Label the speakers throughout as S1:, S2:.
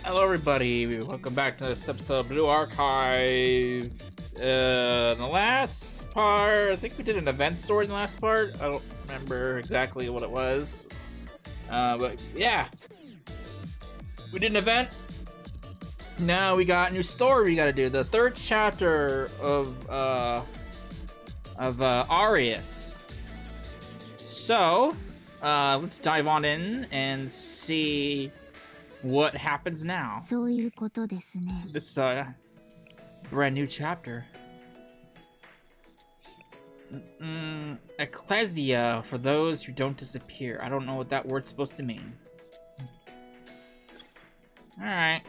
S1: Hello everybody, welcome back to this episode of Blue Archive. In the last part, I think we did an event story in the last part. I don't remember exactly what it was. But yeah. We did an event. Now we got a new story we gotta do. The third chapter of Arius. So, let's dive on in and see what happens now. It's a brand new chapter. Ecclesia, for those who don't disappear. I don't know what that word's supposed to mean. Alright.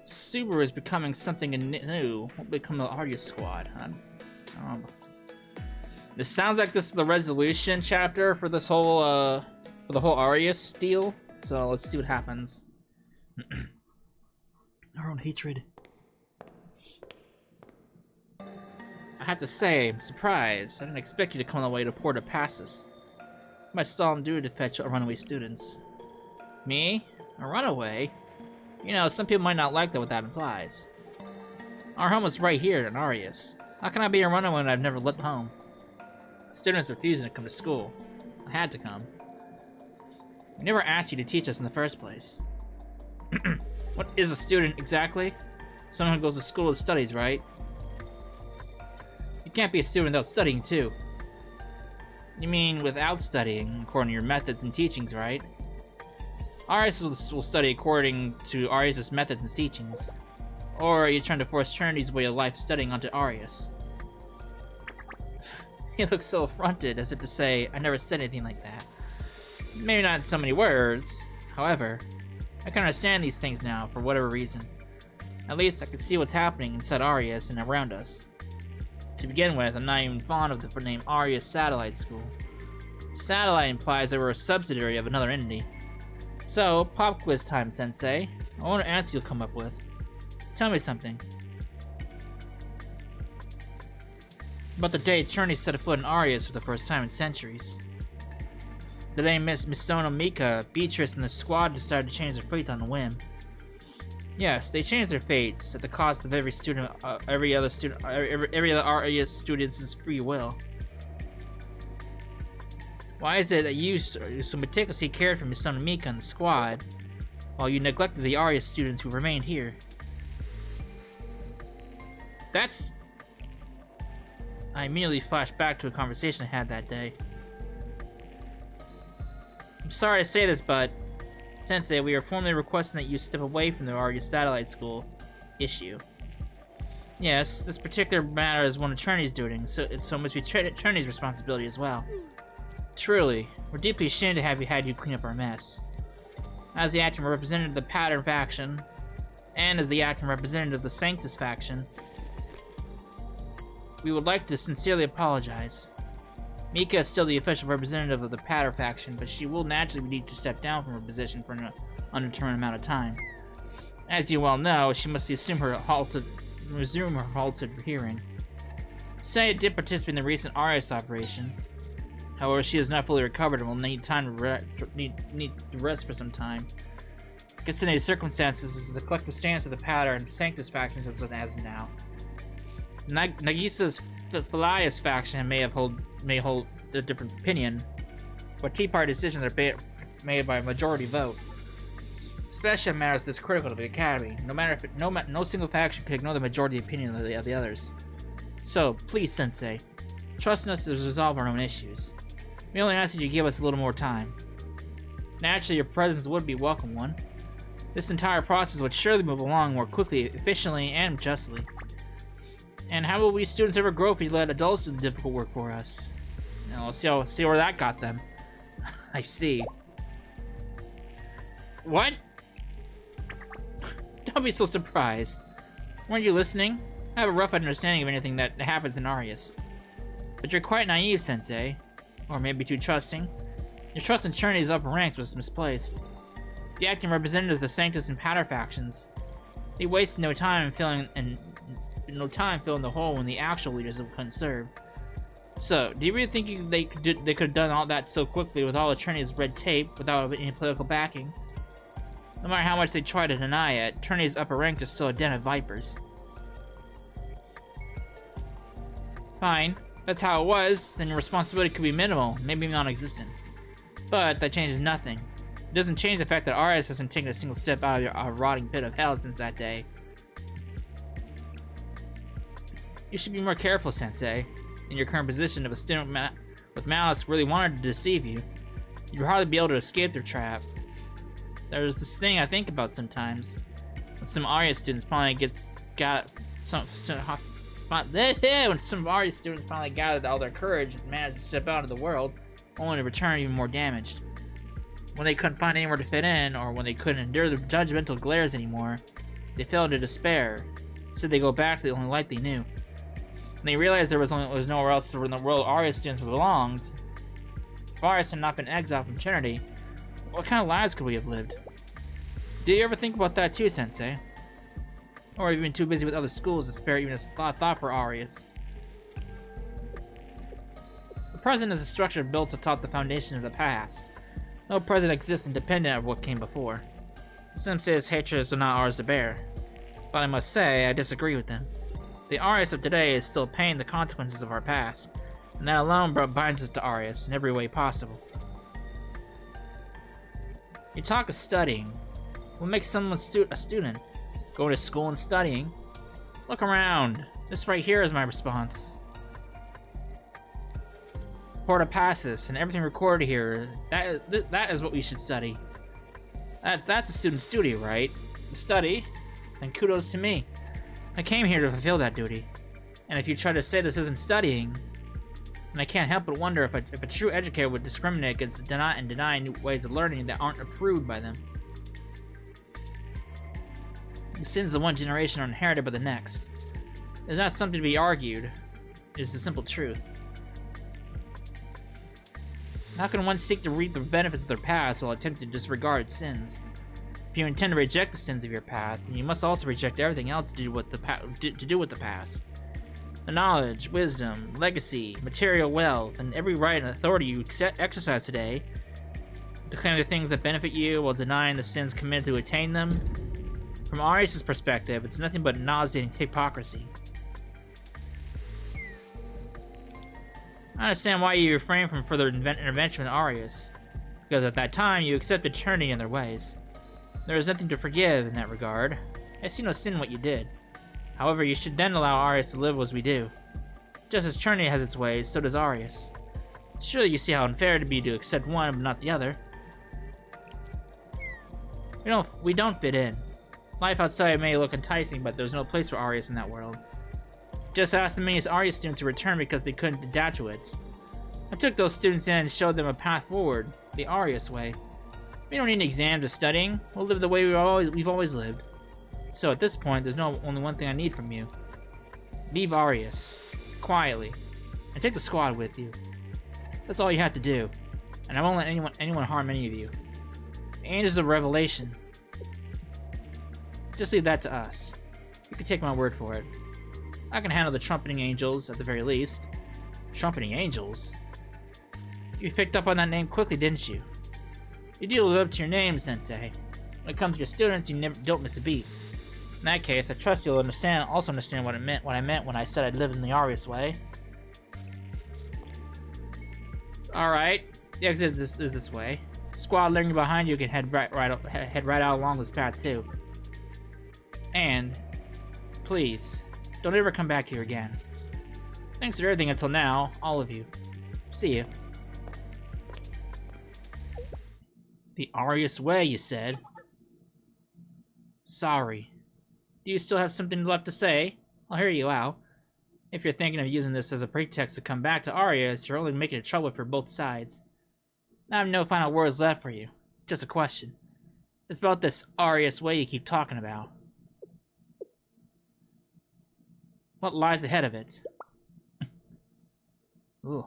S1: Subaru is becoming something new. We'll become the Arius squad, huh? This sounds like this is the resolution chapter for this whole, for the whole Arius deal. So let's see what happens. Our own hatred. I have to say, I'm surprised. I didn't expect you to come all the way to Port to pass us. My solemn duty to fetch runaway students. Me? A runaway? You know, some people might not like what that implies. Our home is right here in Arius. How can I be a runaway when I've never left home? Students refusing to come to school. I had to come. We never asked you to teach us in the first place. What is a student exactly? Someone who goes to school and studies, right? You can't be a student without studying, too. You mean without studying, according to your methods and teachings, right? Arius will study according to Arius' methods and teachings. Or are you trying to force Trinity's way of life studying onto Arius? He looks so affronted, as if to say, I never said anything like that. Maybe not in so many words. However, I can understand these things now, for whatever reason. At least I can see what's happening inside Arius and around us. To begin with, I'm not even fond of the name Arius Satellite School. Satellite implies that we're a subsidiary of another entity. So, pop quiz time, Sensei. I want to ask you'll come up with. Tell me something. About the day Trinity set a foot in Arius for the first time in centuries. The day Miss Misono Mika, Beatrice, and the squad decided to change their fate on a whim. Yes, they changed their fates at the cost of every other Arius student's free will. Why is it that you so meticulously cared for Misono Mika and the squad, while you neglected the Arius students who remained here? That's... I immediately flashed back to a conversation I had that day. I'm sorry to say this, but Sensei, we are formally requesting that you step away from the Arius Satellite School issue. Yes, this particular matter is one of Trinity's doing, so it must be Trinity's responsibility as well. Truly, we're deeply ashamed to have you clean up our mess. As the acting representative of the Pattern faction, and as the acting representative of the Sanctus faction, we would like to sincerely apologize. Mika is still the official representative of the Pattern faction, but she will naturally need to step down from her position for an undetermined amount of time. As you well know, she must resume her halted hearing. Saya did participate in the recent Arius operation. However, she is not fully recovered and will need time to need to rest for some time. Considering the circumstances, this is the collective stance of the Pattern and Sanctus factions as of now. Nagisa's Philias faction may hold a different opinion, but Tea Party decisions are made by a majority vote. Especially in matters this critical to the Academy. No single faction can ignore the majority opinion of the others. So, please, Sensei, trust in us to resolve our own issues. We only ask that you give us a little more time. Naturally, your presence would be a welcome one. This entire process would surely move along more quickly, efficiently, and justly. And how will we students ever grow if we let adults do the difficult work for us? Now, let's see where that got them. I see. What? Don't be so surprised. Weren't you listening? I have a rough understanding of anything that happens in Arius. But you're quite naive, Sensei. Or maybe too trusting. Your trust in Trinity's upper ranks was misplaced. The acting representative of the Sanctus and Pattern factions. They wasted no time filling the hole when the actual leaders couldn't serve. So, do you really think they could have done all that so quickly with all of Trinity's red tape without any political backing? No matter how much they try to deny it, Trinity's upper rank is still a den of vipers. Fine. If that's how it was, then your responsibility could be minimal, maybe non-existent. But that changes nothing. It doesn't change the fact that Arius hasn't taken a single step out of your rotting pit of hell since that day. You should be more careful, Sensei. In your current position, if a student with malice really wanted to deceive you, you'd hardly be able to escape their trap. There's this thing I think about sometimes. When some Arius students finally gathered all their courage and managed to step out into the world, only to return even more damaged. When they couldn't find anywhere to fit in, or when they couldn't endure the judgmental glares anymore, they fell into despair. So they go back to the only light they knew. When they realized there was nowhere else in the world Arius students belonged. If Arius had not been exiled from Trinity, what kind of lives could we have lived? Do you ever think about that too, Sensei? Or have you been too busy with other schools to spare even a thought for Arius? The present is a structure built atop the foundation of the past. No present exists independent of what came before. Sensei's hatreds are not ours to bear. But I must say, I disagree with them. The Arius of today is still paying the consequences of our past, and that alone binds us to Arius in every way possible. You talk of studying. What makes someone a student? Going to school and studying? Look around. This right here is my response. Porta Passus and everything recorded here, that is what we should study. That's a student's duty, right? To study? Then kudos to me. I came here to fulfill that duty. And if you try to say this isn't studying, then I can't help but wonder if a true educator would discriminate against denying new ways of learning that aren't approved by them. The sins of one generation are inherited by the next. It's not something to be argued. It's a simple truth. How can one seek to reap the benefits of their past while attempting to disregard its sins? If you intend to reject the sins of your past, then you must also reject everything else to do with the past. The knowledge, wisdom, legacy, material wealth, and every right and authority you exercise today, the kind of things that benefit you while denying the sins committed to attain them. From Arius' perspective, it's nothing but nauseating hypocrisy. I understand why you refrain from further intervention with Arius, because at that time you accepted Trinity and their ways. There is nothing to forgive in that regard. I see no sin in what you did. However, you should then allow Arius to live as we do. Just as Trinity has its ways, so does Arius. Surely you see how unfair it would be to accept one but not the other. We don't fit in. Life outside may look enticing, but there's no place for Arius in that world. Just ask the many Arius students to return because they couldn't adapt to it. I took those students in and showed them a path forward, the Arius-way. We don't need exams or studying. We'll live the way we've always lived. So at this point, there's only one thing I need from you. Leave Arius, quietly, and take the squad with you. That's all you have to do, and I won't let anyone harm any of you. The Angels of Revelation. Just leave that to us. You can take my word for it. I can handle the Trumpeting Angels at the very least. Trumpeting Angels? You picked up on that name quickly, didn't you? You do live up to your name, Sensei. When it comes to your students, you don't miss a beat. In that case, I trust you'll also understand what I meant when I said I'd live in the Arius-way. Alright, the exit is this way. Squad lingering behind you can head right out along this path too. And, please, don't ever come back here again. Thanks for everything until now, all of you. See you. The Arius-way, you said? Sorry. Do you still have something left to say? I'll hear you out. If you're thinking of using this as a pretext to come back to Arius, you're only making it trouble for both sides. I have no final words left for you. Just a question. It's about this Arius-way you keep talking about. What lies ahead of it? Ooh,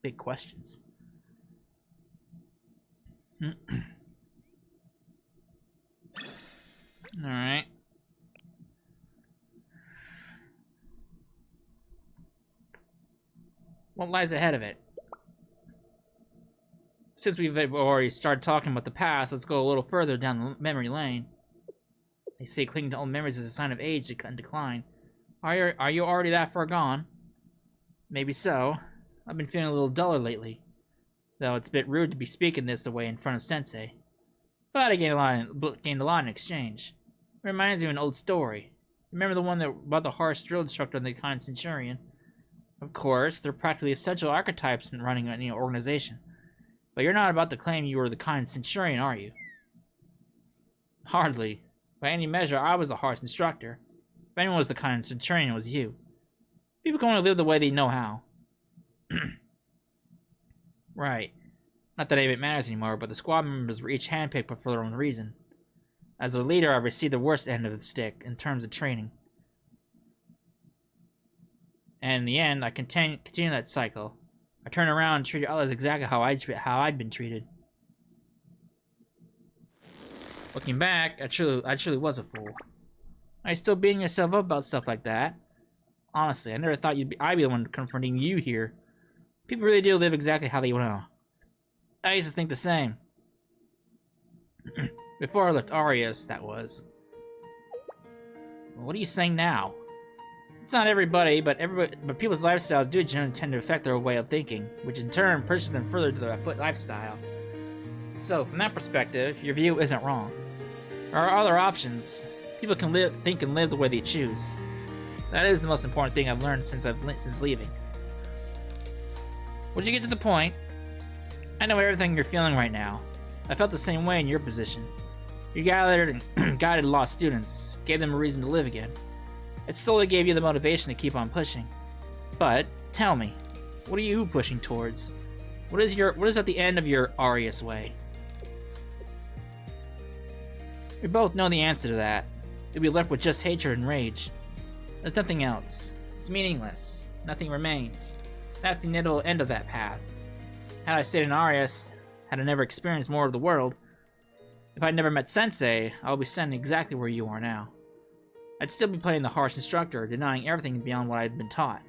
S1: big questions. Alright. What lies ahead of it? Since we've already started talking about the past, let's go a little further down the memory lane. They say clinging to old memories is a sign of age and decline. Are you already that far gone? Maybe so. I've been feeling a little duller lately. Though it's a bit rude to be speaking this way in front of Sensei. But I gained a lot in exchange. It reminds me of an old story. Remember the one about the harsh drill instructor and the kind centurion? Of course, they're practically essential archetypes in running any organization. But you're not about to claim you were the kind centurion, are you? Hardly. By any measure, I was the harsh instructor. If anyone was the kind centurion, it was you. People can only live the way they know how. Right. Not that any of it matters anymore, but the squad members were each handpicked for their own reason. As a leader, I received the worst end of the stick in terms of training. And in the end, I continued that cycle. I turned around and treated others exactly how I'd been treated. Looking back, I truly was a fool. Are you still beating yourself up about stuff like that? Honestly, I never thought I'd be the one confronting you here. People really do live exactly how they want. I used to think the same. Before I left Arius, that was. What are you saying now? It's not everybody, but people's lifestyles do generally tend to affect their way of thinking, which in turn pushes them further to their lifestyle. So, from that perspective, your view isn't wrong. There are other options. People can think and live the way they choose. That is the most important thing I've learned since leaving. Would you get to the point? I know everything you're feeling right now. I felt the same way in your position. You gathered and guided lost students, gave them a reason to live again. It slowly gave you the motivation to keep on pushing. But, tell me, what are you pushing towards? What is at the end of your Arius-way? We both know the answer to that. You'll be left with just hatred and rage. There's nothing else. It's meaningless. Nothing remains. That's the inevitable end of that path. Had I stayed in Arius, had I never experienced more of the world, if I'd never met Sensei, I would be standing exactly where you are now. I'd still be playing the harsh instructor, denying everything beyond what I'd been taught.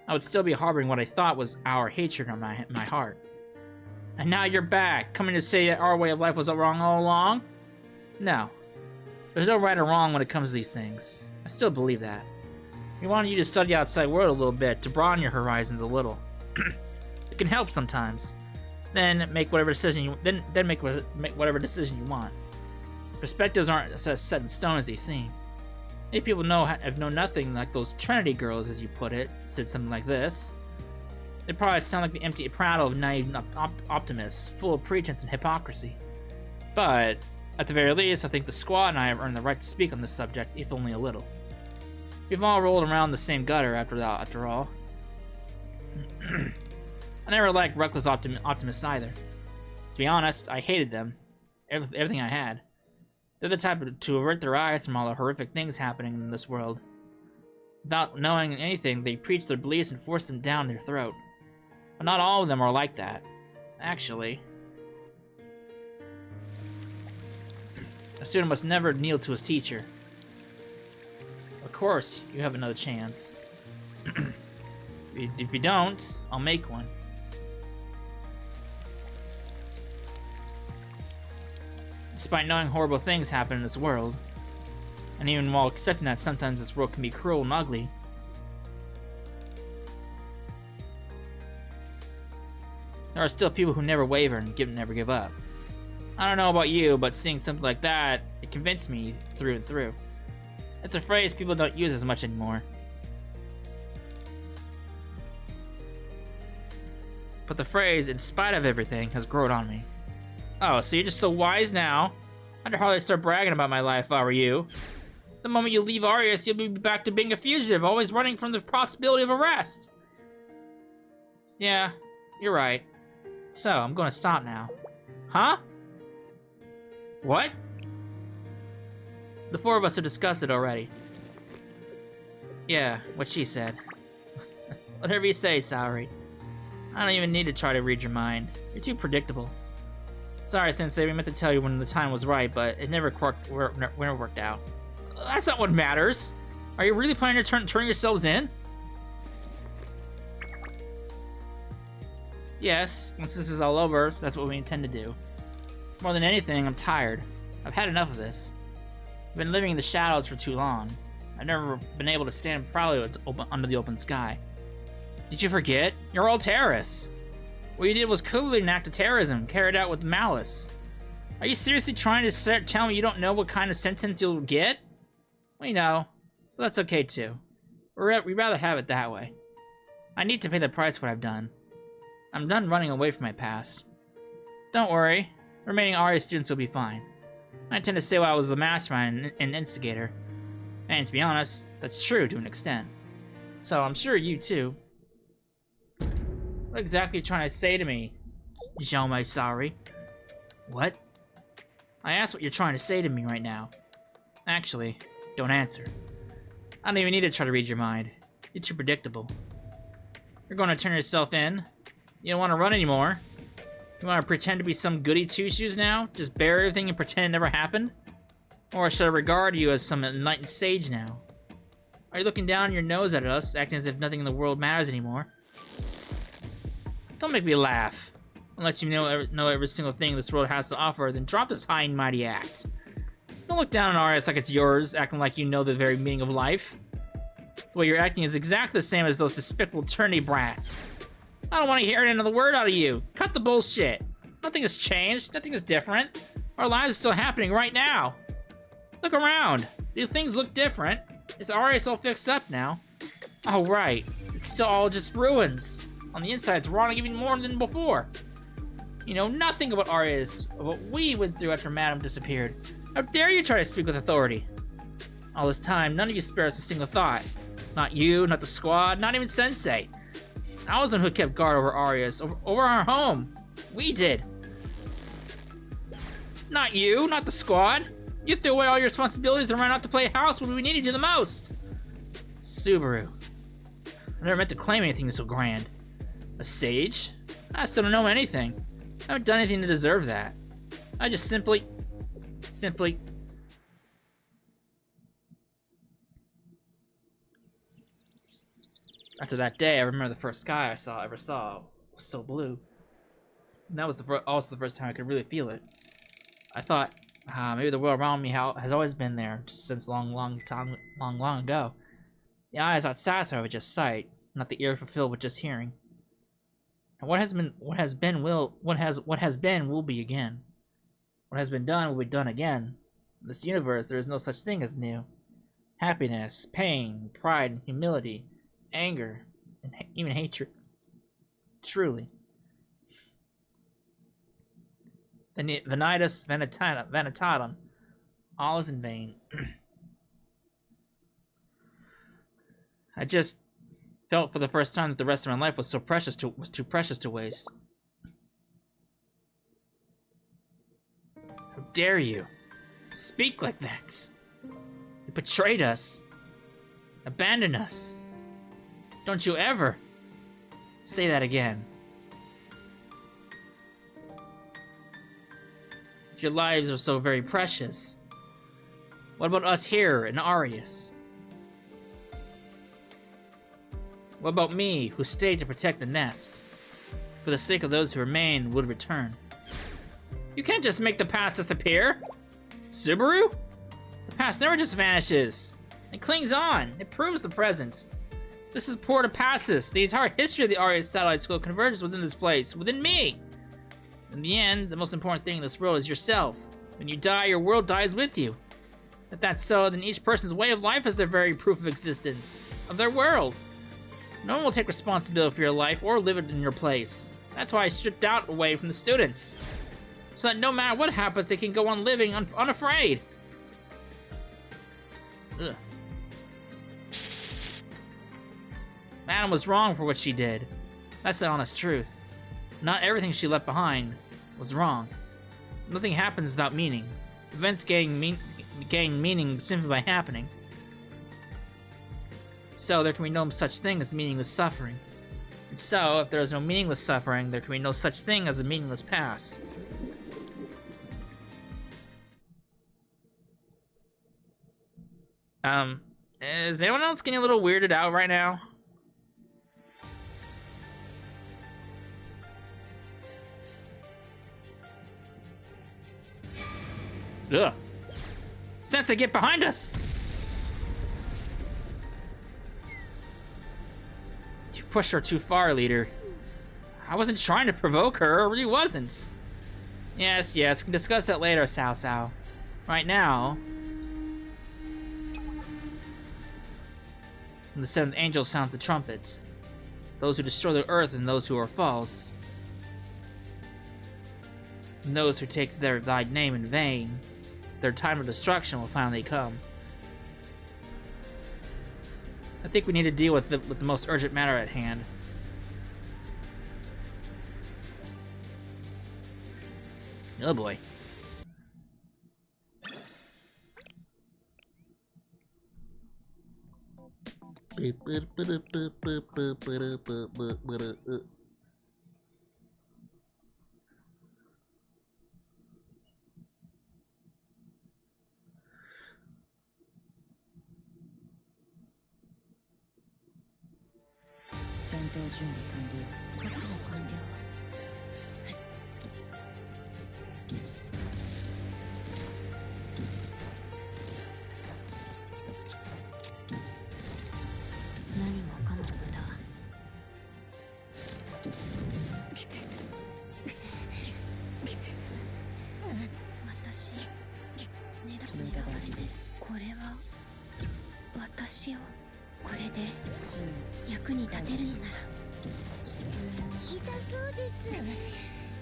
S1: I would still be harboring what I thought was our hatred on my heart. And now you're back, coming to say that our way of life was wrong all along? No. There's no right or wrong when it comes to these things. I still believe that. We wanted you to study the outside world a little bit, to broaden your horizons a little. It can help sometimes. Then make whatever decision you make whatever decision you want. Perspectives aren't as set in stone as they seem. If people have known nothing like those Trinity girls, as you put it, said something like this, they probably sound like the empty prattle of naive optimists, full of pretense and hypocrisy. But at the very least, I think the squad and I have earned the right to speak on this subject, if only a little. We've all rolled around the same gutter after all. I never liked reckless optimists either. To be honest, I hated them. Everything I had. They're the type to avert their eyes from all the horrific things happening in this world. Without knowing anything, they preach their beliefs and force them down their throat. But not all of them are like that. Actually, a student must never kneel to his teacher. Of course, you have another chance. If you don't, I'll make one. Despite knowing horrible things happen in this world, and even while accepting that sometimes this world can be cruel and ugly, there are still people who never waver and never give up. I don't know about you, but seeing something like that, it convinced me through and through. It's a phrase people don't use as much anymore. But the phrase, in spite of everything, has grown on me. Oh, so you're just so wise now? I'd hardly start bragging about my life if I were you. The moment you leave Arius, you'll be back to being a fugitive, always running from the possibility of arrest. Yeah, you're right. So, I'm gonna stop now. Huh? What? The four of us have discussed it already. Yeah, what she said. Whatever you say, Saori. I don't even need to try to read your mind. You're too predictable. Sorry, Sensei, we meant to tell you when the time was right, but it never worked out. That's not what matters. Are you really planning to turn yourselves in? Yes, once this is all over, that's what we intend to do. More than anything, I'm tired. I've had enough of this. I've been living in the shadows for too long. I've never been able to stand proudly under the open sky. Did you forget? You're all terrorists. What you did was clearly an act of terrorism, carried out with malice. Are you seriously trying to tell me you don't know what kind of sentence you'll get? We know, but that's okay too. We'd rather have it that way. I need to pay the price for what I've done. I'm done running away from my past. Don't worry, remaining Arius students will be fine. I intend to say I was the mastermind and instigator. And to be honest, that's true to an extent. So I'm sure you too. What exactly are you trying to say to me, Jean Sorry? What? I asked what you're trying to say to me right now. Actually, don't answer. I don't even need to try to read your mind. You're too predictable. You're going to turn yourself in? You don't want to run anymore? You want to pretend to be some goody two-shoes now? Just bear everything and pretend it never happened? Or should I regard you as some enlightened sage now? Are you looking down your nose at us, acting as if nothing in the world matters anymore? Don't make me laugh. Unless you know every single thing this world has to offer, then drop this high and mighty act. Don't look down on Arius like it's yours, acting like you know the very meaning of life. The way you're acting is exactly the same as those despicable eternity brats. I don't want to hear another word out of you. Cut the bullshit. Nothing has changed. Nothing is different. Our lives are still happening right now. Look around. Do things look different? Is Arius all fixed up now? Oh, right. It's still all just ruins. On the inside, it's rotting even more than before. You know nothing about Arius, of what we went through after Madame disappeared. How dare you try to speak with authority? All this time, none of you spare us a single thought. Not you, not the squad, not even Sensei. I was the one who kept guard over Arius, over our home. We did. Not you, not the squad. You threw away all your responsibilities and ran out to play house when we needed you the most. Subaru. I never meant to claim anything so grand. A sage? I still don't know anything. I haven't done anything to deserve that. I just simply... After that day, I remember the first sky I ever saw was so blue. And that was also the first time I could really feel it. I thought, maybe the world around me has always been there since long ago. The eyes not satisfied with just sight, not the ear fulfilled with just hearing. And what has been will be again. What has been done will be done again. In this universe, there is no such thing as new. Happiness, pain, pride, and humility, anger, and even hatred. Truly. Vanitas vanitatum. All is in vain. I just felt for the first time that the rest of my life was too precious to waste. How dare you speak like that? You betrayed us. Abandoned us. Don't you ever say that again. If your lives are so very precious, what about us here in Arius? What about me, who stayed to protect the nest? For the sake of those who remain, would return. You can't just make the past disappear! Subaru? The past never just vanishes. It clings on. It proves the present. This is Porta Passus. The entire history of the Arius Satellite School converges within this place, within me. In the end, the most important thing in this world is yourself. When you die, your world dies with you. If that's so, then each person's way of life is their very proof of existence, of their world. No one will take responsibility for your life or live it in your place. That's why I stripped out away from the students. So that no matter what happens, they can go on living unafraid. Ugh. Madame was wrong for what she did. That's the honest truth. Not everything she left behind was wrong. Nothing happens without meaning. Events gain meaning simply by happening. So there can be no such thing as meaningless suffering. And so, if there is no meaningless suffering, there can be no such thing as a meaningless past. Is anyone else getting a little weirded out right now? Ugh. Sensei, get behind us! You pushed her too far, leader. I wasn't trying to provoke her, I really wasn't. Yes, we can discuss that later, Cao Cao. Right now... When the seventh angel sounds the trumpets, those who destroy the earth and those who are false, and those who take thy name in vain, their time of destruction will finally come. I think we need to deal with the most urgent matter at hand. Oh boy.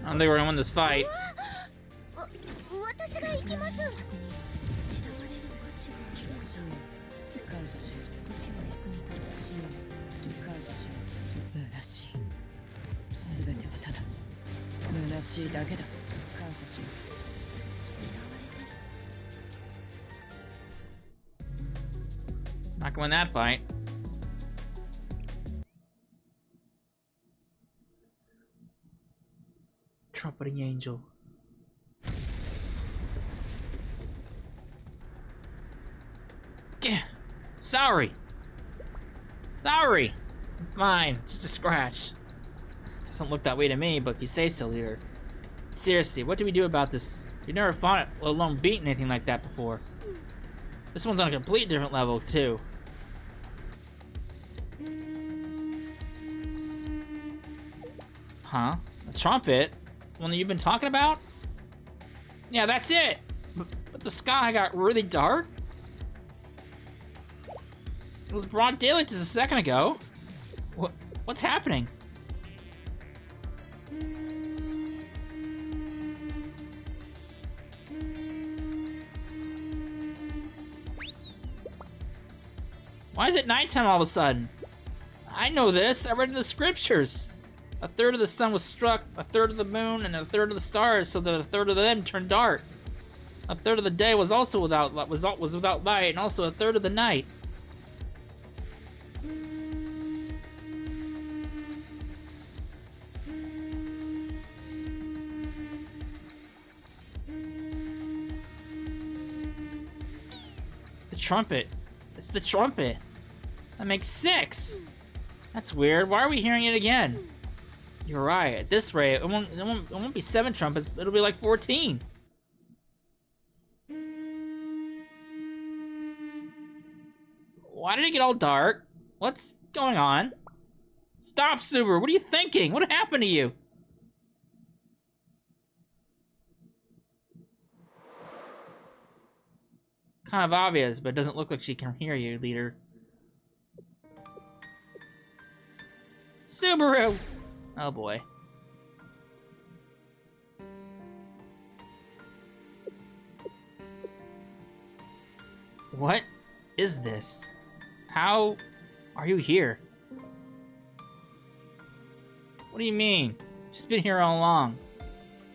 S1: I don't think we're gonna win this fight. Not gonna win that fight. Trumpeting angel. Sorry. Fine, it's just a scratch. Doesn't look that way to me, but if you say so, leader. Seriously, what do we do about this? You've never fought it, let alone beaten anything like that before. This one's on a complete different level, too. Huh? A trumpet? The one that you've been talking about? Yeah, that's it! But the sky got really dark? It was broad daylight just a second ago. What's happening? Why is it nighttime all of a sudden? I know this. I read in the scriptures. A third of the sun was struck, a third of the moon, and a third of the stars, so that a third of them turned dark. A third of the day was also without light, and also a third of the night. The trumpet. It's the trumpet. That makes 6. That's weird. Why are we hearing it again? You're right. At this rate, it won't be 7 trumpets. It'll be like 14. Why did it get all dark? What's going on? Stop, Subaru. What are you thinking? What happened to you? Kind of obvious, but it doesn't look like she can hear you, leader. Subaru! Oh boy. What is this? How are you here? What do you mean? She's been here all along.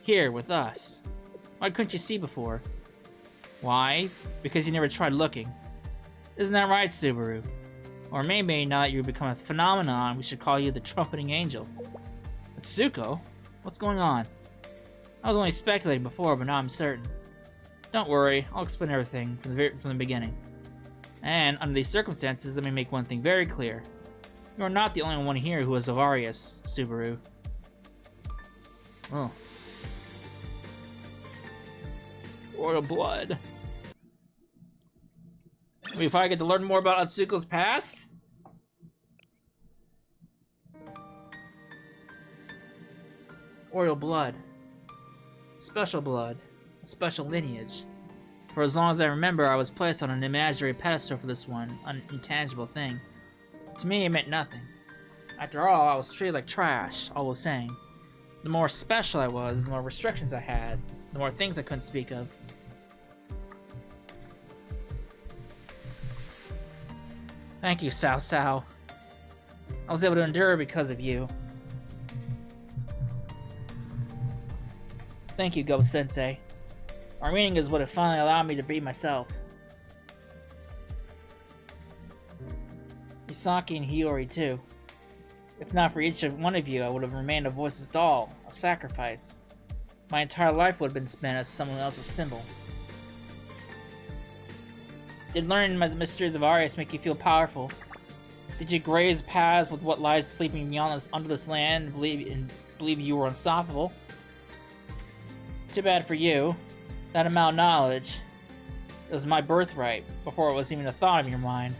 S1: Here, with us. Why couldn't you see before? Why? Because you never tried looking. Isn't that right, Subaru? Or maybe now that you've become a phenomenon, we should call you the Trumpeting Angel. Atsuko? What's going on? I was only speculating before, but now I'm certain. Don't worry, I'll explain everything from the beginning. And, under these circumstances, let me make one thing very clear. You are not the only one here who is of Arius, Subaru. Oh. Royal blood. We finally get to learn more about Atsuko's past? Royal blood. Special blood. A special lineage. For as long as I remember, I was placed on an imaginary pedestal for this one, an intangible thing. To me, it meant nothing. After all, I was treated like trash, all the same. The more special I was, the more restrictions I had, the more things I couldn't speak of. Thank you, Sao Sao. I was able to endure because of you. Thank you, Ghost Sensei. Our meeting is what it finally allowed me to be myself. Misaki and Hiyori, too. If not for each one of you, I would have remained a voiceless doll, a sacrifice. My entire life would have been spent as someone else's symbol. Did learning the mysteries of Arius make you feel powerful? Did you graze paths with what lies sleeping beyond us under this land and believe you were unstoppable? Too bad for you. That amount of knowledge was my birthright before it was even a thought in your mind.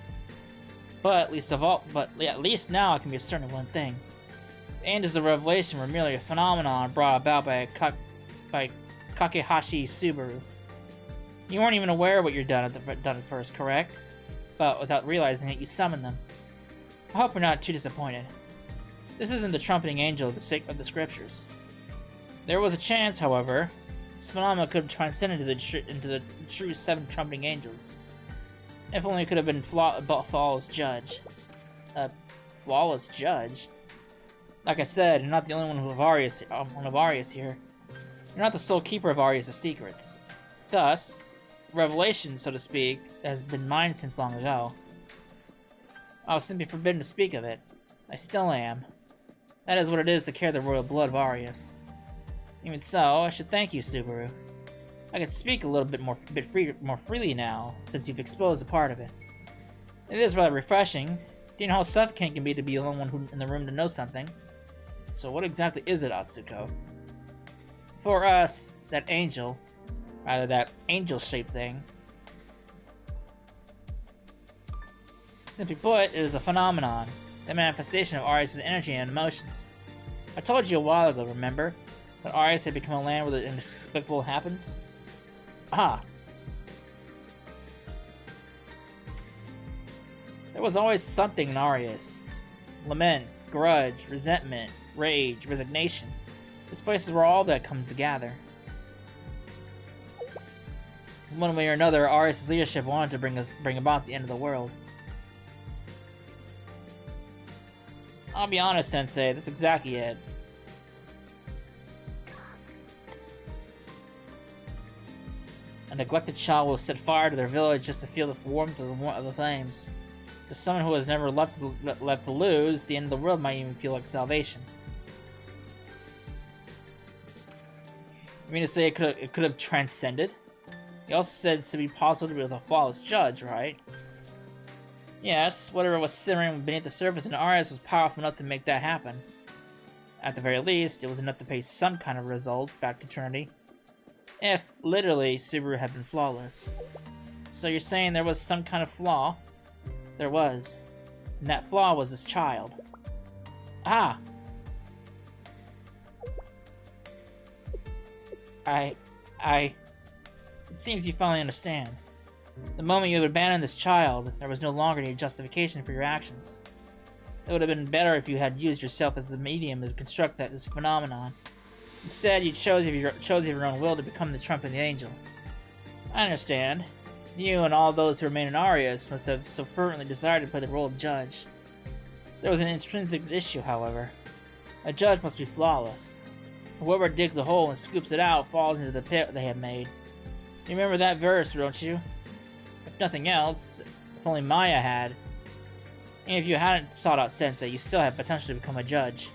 S1: But at least now I can be certain of one thing: the Angels of Revelation were merely a phenomenon brought about by Kakehashi Subaru. You weren't even aware of what you'd done at first, correct? But without realizing it, you summoned them. I hope you're not too disappointed. This isn't the trumpeting angel of the scriptures. There was a chance, however, this phenomenon could have transcended into the true 7 trumpeting angels. If only it could have been flawless judge. Flawless judge? Like I said, you're not the only one of Arius here. You're not the sole keeper of Arius' secrets. Thus, revelation, so to speak, has been mine since long ago. I was simply forbidden to speak of it. I still am. That is what it is to carry the royal blood of Arius. Even so, I should thank you, Subaru. I can speak a little bit more freely now, since you've exposed a part of it. It is rather refreshing. Do you know how suffocating it can be to be the only one in the room to know something? So what exactly is it, Atsuko? For us, that angel, rather that angel-shaped thing, simply put, it is a phenomenon, the manifestation of Arius' energy and emotions. I told you a while ago, remember, that Arius had become a land where the inexplicable happens? Ah. There was always something in Arius. Lament, grudge, resentment, rage, resignation. This place is where all that comes to gather. One way or another, Arius' leadership wanted to bring about the end of the world. I'll be honest, Sensei, that's exactly it. A neglected child will set fire to their village just to feel the warmth of the flames. To someone who has never left to lose, the end of the world might even feel like salvation. You mean to say it could have transcended? You also said it's to be possible to be with a flawless judge, right? Yes, whatever was simmering beneath the surface in Arius was powerful enough to make that happen. At the very least, it was enough to pay some kind of result back to Trinity. If, literally, Subaru had been flawless. So you're saying there was some kind of flaw? There was. And that flaw was this child. Ah! It seems you finally understand. The moment you had abandoned this child, there was no longer any justification for your actions. It would have been better if you had used yourself as the medium to construct this phenomenon. Instead, you chose of your own will to become the trumpeting angel. I understand. You and all those who remain in Arius must have so fervently desired to play the role of judge. There was an intrinsic issue, however. A judge must be flawless. Whoever digs a hole and scoops it out falls into the pit they have made. You remember that verse, don't you? If nothing else, if only Maya had. And if you hadn't sought out Sensei, you still had potential to become a judge.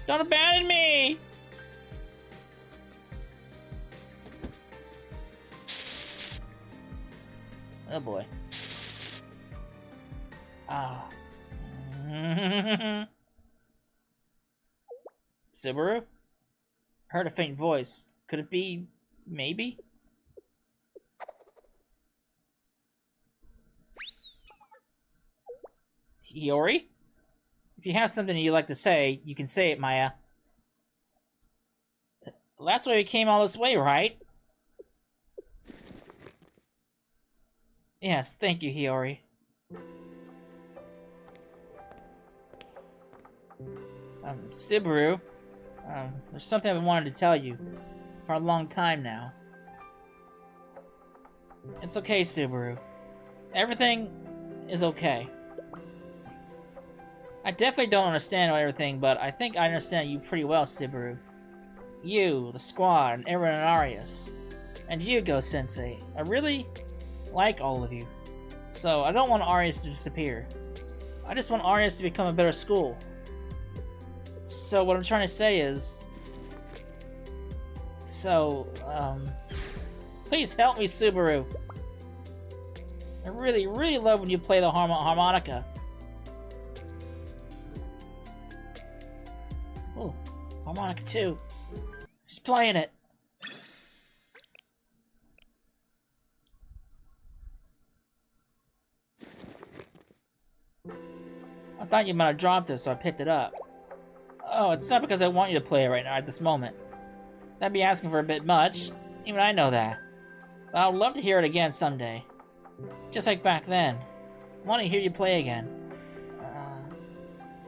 S1: Don't abandon me! Oh boy. Ah. Subaru? Heard a faint voice. Could it be... maybe? Hiyori? If you have something you'd like to say, you can say it, Maya. Well, that's why we came all this way, right? Yes, thank you, Hiyori. Subaru, there's something I've been wanting to tell you for a long time now. It's okay, Subaru. Everything is okay. I definitely don't understand everything, but I think I understand you pretty well, Subaru. You, the squad, and everyone in Arius. And you, Go-sensei. I really like all of you. So, I don't want Arius to disappear. I just want Arius to become a better school. So, what I'm trying to say is... please help me, Subaru. I really, really love when you play the harmonica. Oh, harmonica too. She's playing it. I thought you might have dropped it, so I picked it up. Oh, it's not because I want you to play it right now at this moment. That'd be asking for a bit much. Even I know that. But I would love to hear it again someday. Just like back then. I want to hear you play again.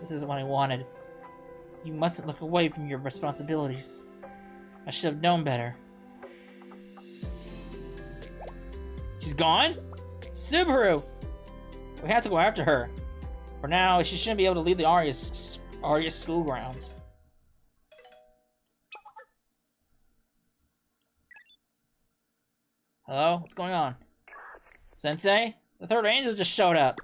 S1: This isn't what I wanted. You mustn't look away from your responsibilities. I should have known better. She's gone? Subaru! We have to go after her. For now, she shouldn't be able to leave the Arius school grounds. Hello? What's going on? Sensei? The third angel just showed up.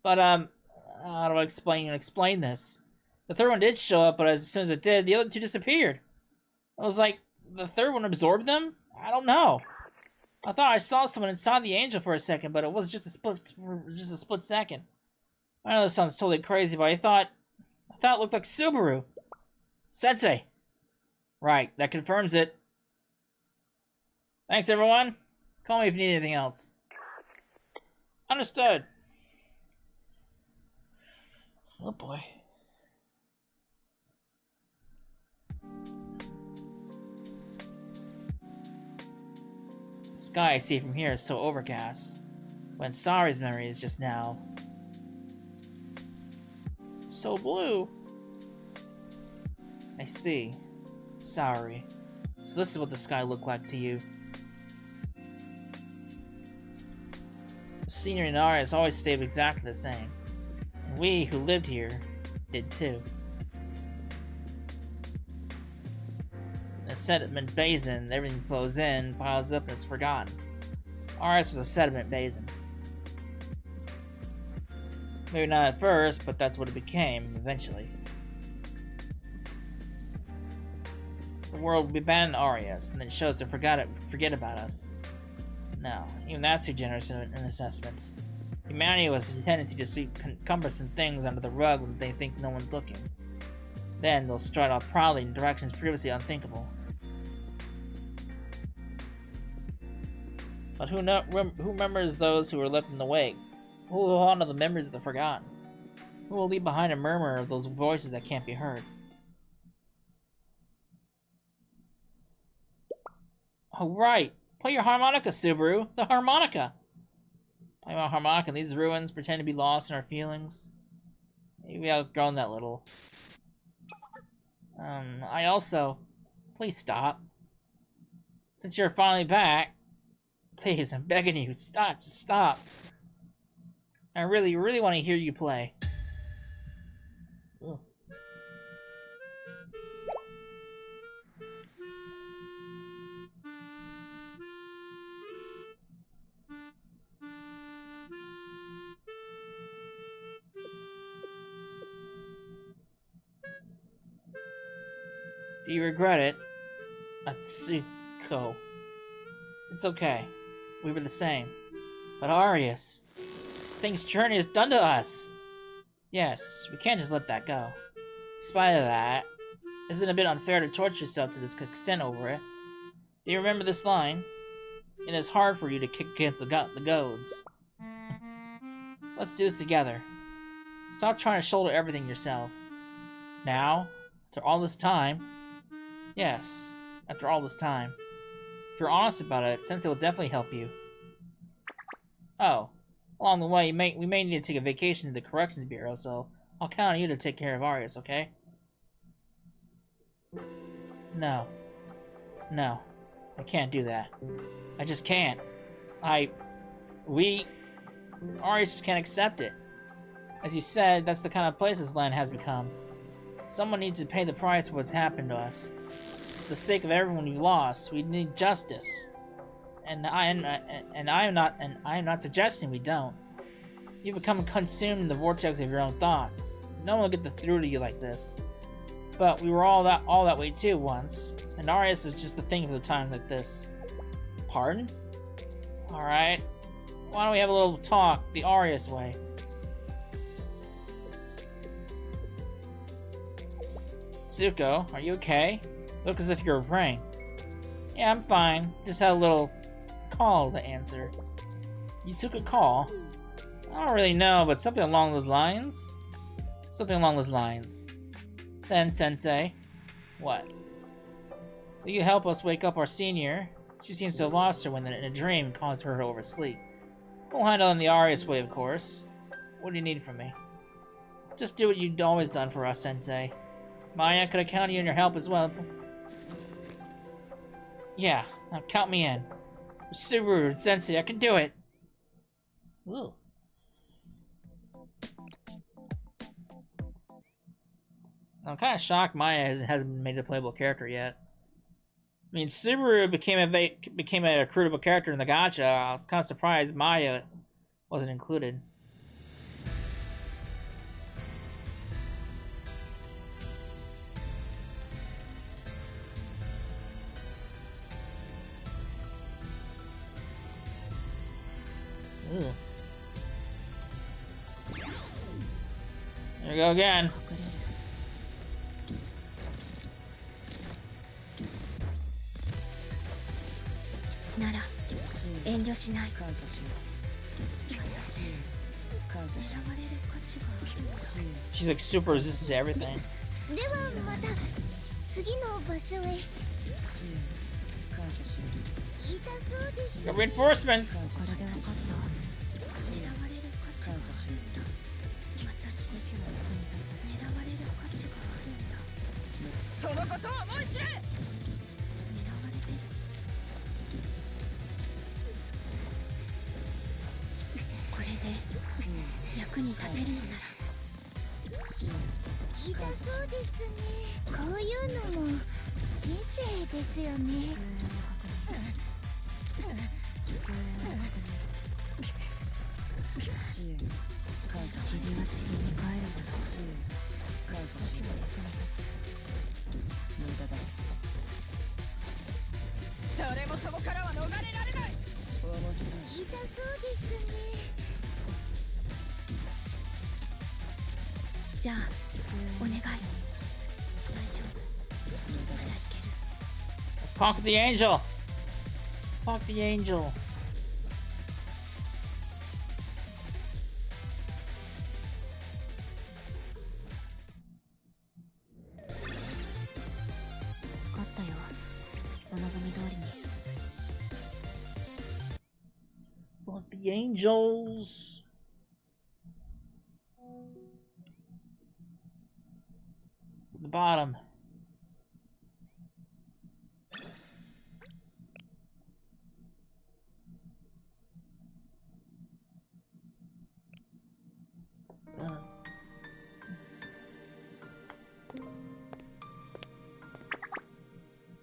S1: But, how do I explain this? The third one did show up, but as soon as it did, the other two disappeared. I was like, the third one absorbed them? I don't know. I thought I saw someone inside the angel for a second, but it was just a split second. I know this sounds totally crazy, but I thought it looked like Subaru. Sensei. Right, that confirms it. Thanks, everyone. Call me if you need anything else. Understood. Oh boy. The sky I see from here is so overcast, when Sari's memory is just now so blue. I see. Sorry. So this is what the sky looked like to you. The scenery in Arius always stayed exactly the same. And we who lived here did too. In a sediment basin, everything flows in, piles up, and is forgotten. Arius was a sediment basin. Maybe not at first, but that's what it became, eventually. The world will be abandoned Arius, and then chose to forget about us. No, even that's too generous in assessments. Humanity has a tendency to sweep cumbersome things under the rug when they think no one's looking. Then they'll stride off proudly in directions previously unthinkable. But who remembers those who were left in the wake? Who will hold on to the memories of the forgotten? Who will leave behind a murmur of those voices that can't be heard? Oh, right! Play your harmonica, Subaru! The harmonica! Play my harmonica in these ruins, pretend to be lost in our feelings. Maybe I've outgrown that little. I also... Please stop. Since you're finally back... Please, I'm begging you, stop, just stop. I really, really want to hear you play. Ugh. Do you regret it? Atsuko. It's okay. We were the same. But Arius... things Journey has done to us! Yes, we can't just let that go. In spite of that, Isn't it a bit unfair to torture yourself to this extent over it? Do you remember this line? It is hard for you to kick against the goads. Let's do this together. Stop trying to shoulder everything yourself. Now, after all this time... Yes, after all this time. If you're honest about it, Sensei will definitely help you. Oh, along the way, we may need to take a vacation to the Corrections Bureau, so I'll count on you to take care of Arius, okay? No. No. I can't do that. I just can't. Arius just can't accept it. As you said, that's the kind of place this land has become. Someone needs to pay the price for what's happened to us. For the sake of everyone we've lost, we need justice. And I am not suggesting we don't. You've become consumed in the vortex of your own thoughts. No one will get through to you like this. But we were all that way too once, and Arius is just the thing for the times like this. Pardon? Alright. Why don't we have a little talk the Arius-way? Tsuko, are you okay? Look as if you're praying. Yeah, I'm fine. Just had a little call to answer. You took a call? I don't really know, but something along those lines? Something along those lines. Then, Sensei. What? Will you help us wake up our senior? She seems to have lost her when in a dream caused her to oversleep. We'll handle in the Arius-way, of course. What do you need from me? Just do what you've always done for us, Sensei. Maya, could I count you on your help as well? Yeah, now count me in. Subaru, Sensei, I can do it! Ooh. I'm kind of shocked Maya hasn't been made a playable character yet. I mean, Subaru became a recruitable character in the gacha. I was kind of surprised Maya wasn't included. Ooh. There we go again. She's like super resistant to everything. Got reinforcements! Conquer the angel! Conquer the angel! Fuck the angels! The bottom.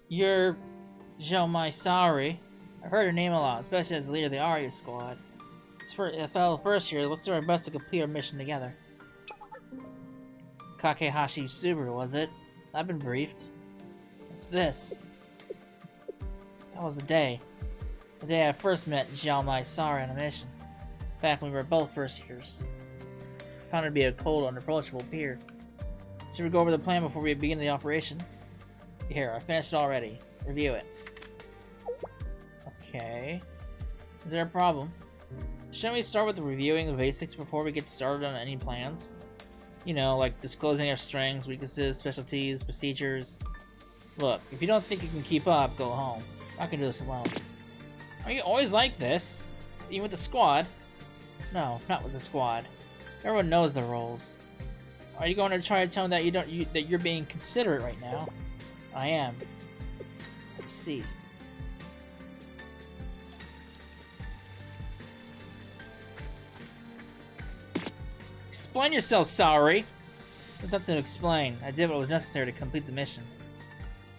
S1: You're Xiaomai Saori. I've heard her name a lot, especially as the leader of the Arius squad. For a fellow first year, let's do our best to complete our mission together. Kakehashi Subaru, was it? I've been briefed. What's this? That was the day. The day I first met Xiaomai Saori on a mission. Back when we were both first years. I found her to be a cold, unapproachable peer. Should we go over the plan before we begin the operation? Here, I finished it already. Review it. Okay. Is there a problem? Shouldn't we start with reviewing the basics before we get started on any plans? You know, like disclosing our strengths, weaknesses, specialties, procedures. Look, if you don't think you can keep up, go home. I can do this alone. Are you always like this? Even with the squad? No, not with the squad. Everyone knows their roles. Are you going to try to tell them that that you're being considerate right now? I am. I see. Explain yourself, Saori! There's nothing to explain. I did what was necessary to complete the mission.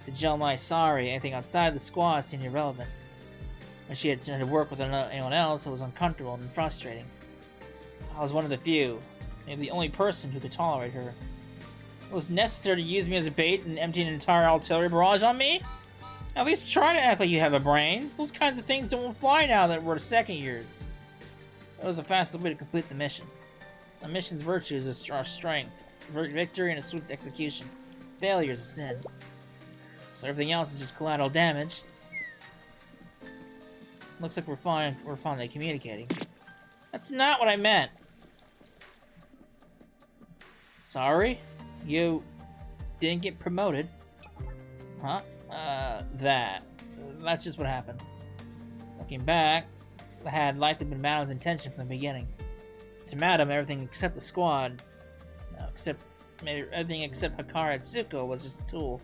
S1: To Jelmai Saori, anything outside the squad seemed irrelevant. When she had to work with anyone else, it was uncomfortable and frustrating. I was one of the few, maybe the only person who could tolerate her. It was necessary to use me as a bait and empty an entire artillery barrage on me? At least try to act like you have a brain. Those kinds of things don't fly now that we're second years. It was the fastest way to complete the mission. A mission's virtues is our strength, victory, and a swift execution. Failure is a sin. So everything else is just collateral damage. Looks like we're finally communicating. That's not what I meant. Sorry? You didn't get promoted? Huh? That's just what happened. Looking back, I had likely been Madame's intention from the beginning. To Madame, everything except the squad, everything except Hikari and Tsuko was just a tool.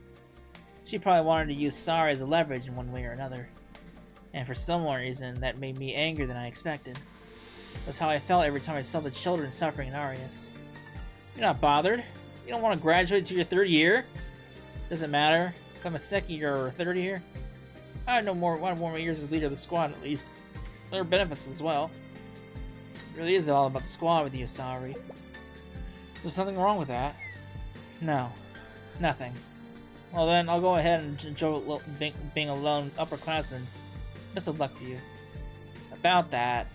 S1: She probably wanted to use Saori as a leverage in one way or another. And for some reason, that made me angrier than I expected. That's how I felt every time I saw the children suffering in Arius. You're not bothered? You don't want to graduate to your third year? Doesn't matter if I'm a second year or a third year. I had one more years as leader of the squad at least. There are benefits as well. It really is all about the squad with you, Saori. There's something wrong with that? No. Nothing. Well then, I'll go ahead and enjoy being a lone upperclassman. Best of luck to you. About that,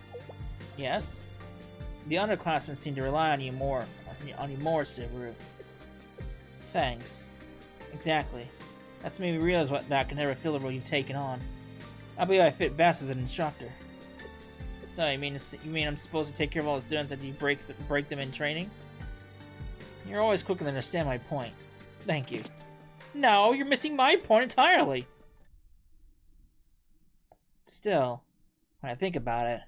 S1: yes? The underclassmen seem to rely on you more, Subaru. Thanks. Exactly. That's made me realize that I can never fill the role you've taken on. I believe I fit best as an instructor. So, you mean I'm supposed to take care of all the students that you break them in training? You're always quick to understand my point. Thank you. No, you're missing my point entirely! Still, when I think about it,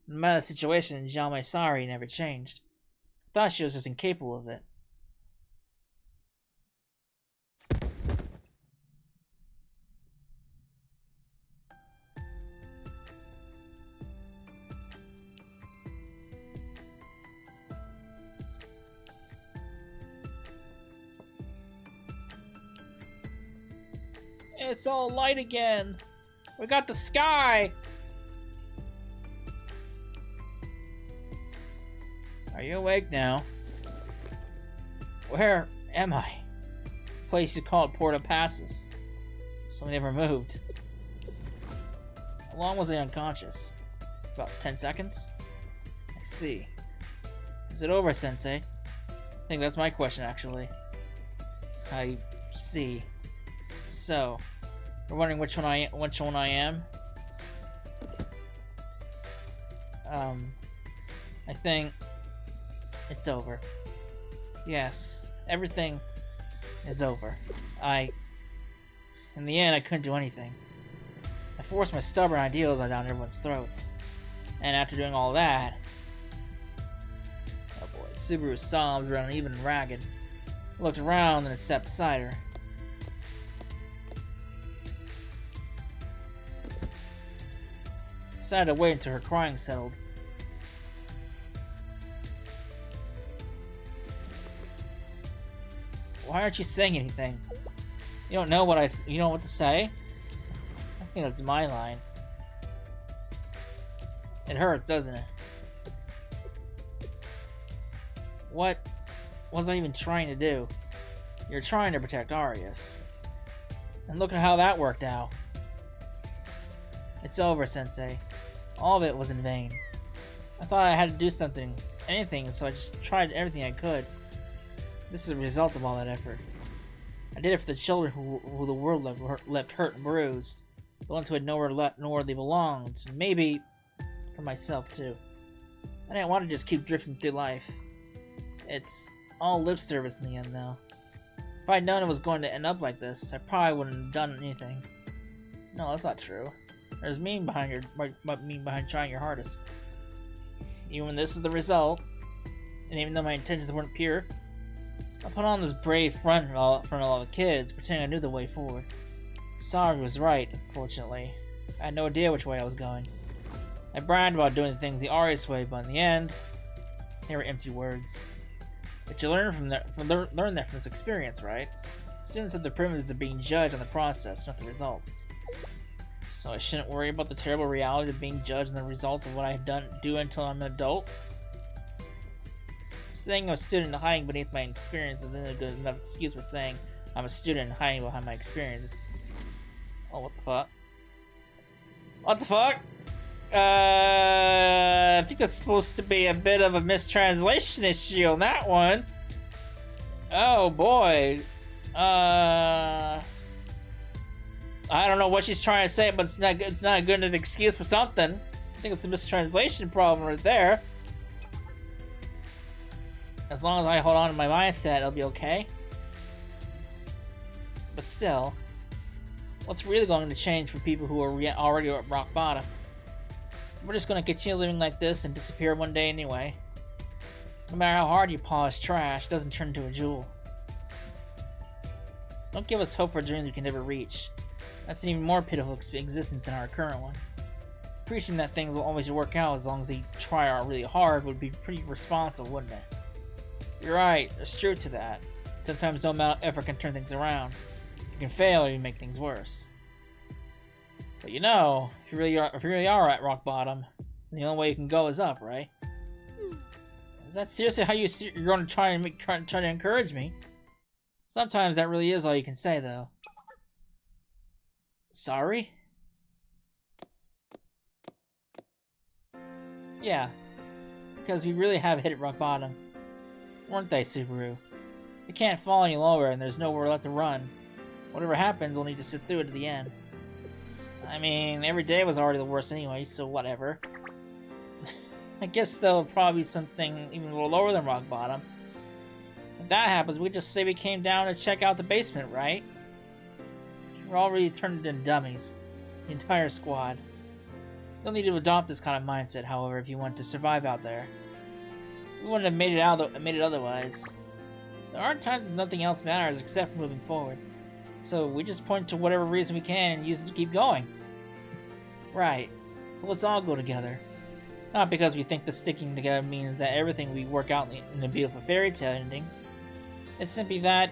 S1: no matter the situation, Jelmai Saori never changed. I thought she was just incapable of it. It's all light again! We got the sky! Are you awake now? Where am I? Place you called Porta Passes. So we never moved. How long was I unconscious? About 10 seconds? I see. Is it over, Sensei? I think that's my question, actually. I see. So, you're wondering which one I am? I think it's over. Yes, everything is over. In the end, I couldn't do anything. I forced my stubborn ideals down everyone's throats. And after doing all that... Oh boy, Subaru's sobs were uneven and ragged. I looked around and it sat beside her. Decided to wait until her crying settled. Why aren't you saying anything? You don't know what to say? I think that's my line. It hurts, doesn't it? What was I even trying to do? You're trying to protect Arius. And look at how that worked out. It's over, Sensei. All of it was in vain. I thought I had to do anything, so I just tried everything I could. This is a result of all that effort. I did it for the children who the world left hurt and bruised. The ones who had nowhere they belonged. Maybe for myself, too. I didn't want to just keep drifting through life. It's all lip service in the end, though. If I'd known it was going to end up like this, I probably wouldn't have done anything. No, that's not true. There's meaning behind trying your hardest. Even when this is the result, and even though my intentions weren't pure, I put on this brave front in front of all the kids, pretending I knew the way forward. Sorry was right, unfortunately. I had no idea which way I was going. I bragged about doing things the Arius-way, but in the end, they were empty words. But you learn that from this experience, right? Students have the privilege of being judged on the process, not the results. So I shouldn't worry about the terrible reality of being judged on the results of what I do until I'm an adult? Saying I'm a student hiding beneath my experience isn't a good enough excuse for saying I'm a student hiding behind my experience. Oh, what the fuck? What the fuck? I think that's supposed to be a bit of a mistranslation issue on that one. Oh boy. I don't know what she's trying to say, but it's not a good enough excuse for something. I think it's a mistranslation problem right there. As long as I hold on to my mindset, it'll be okay. But still, what's really going to change for people who are already at rock bottom? We're just going to continue living like this and disappear one day anyway. No matter how hard you polish trash, it doesn't turn into a jewel. Don't give us hope for dreams we can never reach. That's an even more pitiful existence than our current one. Preaching that things will always work out as long as they try out really hard would be pretty responsible, wouldn't it? You're right, there's truth to that. Sometimes no amount of effort can turn things around. You can fail or you make things worse. But you know, if you really are at rock bottom, the only way you can go is up, right? Is that seriously how you're going to try to encourage me? Sometimes that really is all you can say, though. Sorry? Yeah, because we really have hit rock bottom. Weren't they, Subaru? We can't fall any lower, and there's nowhere left to run. Whatever happens, we'll need to sit through it to the end. I mean, every day was already the worst anyway, so whatever. I guess there'll probably be something even a little lower than rock bottom. If that happens, we just say we came down to check out the basement, right? We're already turned into dummies. The entire squad. You'll need to adopt this kind of mindset, however, if you want to survive out there. We wouldn't have made it otherwise. There are times when nothing else matters except moving forward. So we just point to whatever reason we can and use it to keep going. Right. So let's all go together. Not because we think the sticking together means that everything we work out in a beautiful fairy tale ending. It's simply that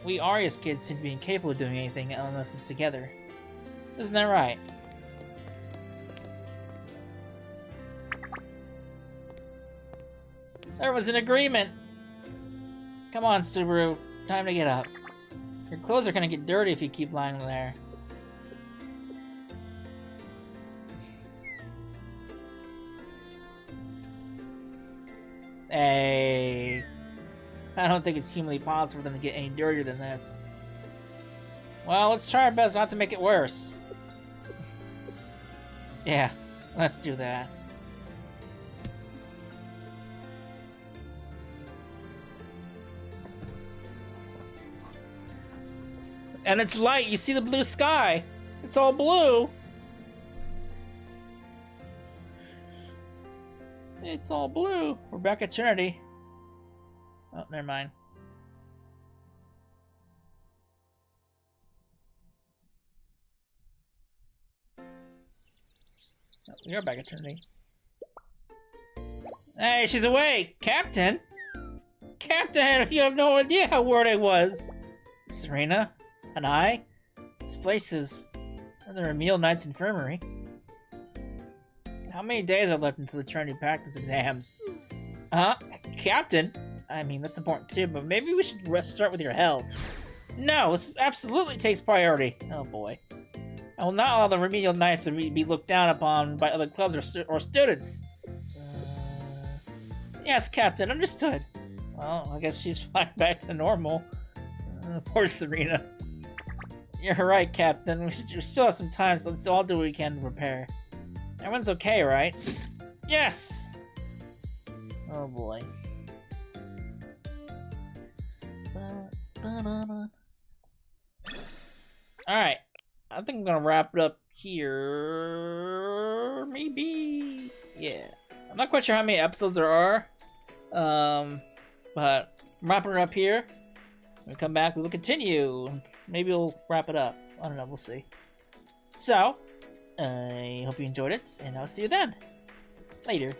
S1: we Arius kids seem to be incapable of doing anything unless it's together. Isn't that right? There was an agreement! Come on, Subaru. Time to get up. Your clothes are gonna get dirty if you keep lying there. Hey. I don't think it's humanly possible for them to get any dirtier than this. Well, let's try our best not to make it worse. Yeah, let's do that. And it's light. You see the blue sky. It's all blue. It's all blue. We're back at Trinity. Oh, never mind. Oh, we are back at Trinity. Hey, she's awake! Captain? Captain, you have no idea how worried I was. Serena? And I? This place is the Remedial Knight's Infirmary. How many days are left until the Trinity practice exams? Captain? I mean, that's important too, but maybe we should start with your health. No, this absolutely takes priority. Oh boy. I will not allow the Remedial Knights to be looked down upon by other clubs or students. Yes, Captain, understood. Well, I guess she's flying back to normal. Poor Serena. You're right, Captain. We still have some time, so let's all do what we can to prepare. Everyone's okay, right? Yes! Oh boy. Alright. I think I'm gonna wrap it up here. Maybe. Yeah. I'm not quite sure how many episodes there are. But I'm wrapping it up here. When we come back, we will continue. Maybe we'll wrap it up. I don't know, we'll see. So, I hope you enjoyed it, and I'll see you then. Later.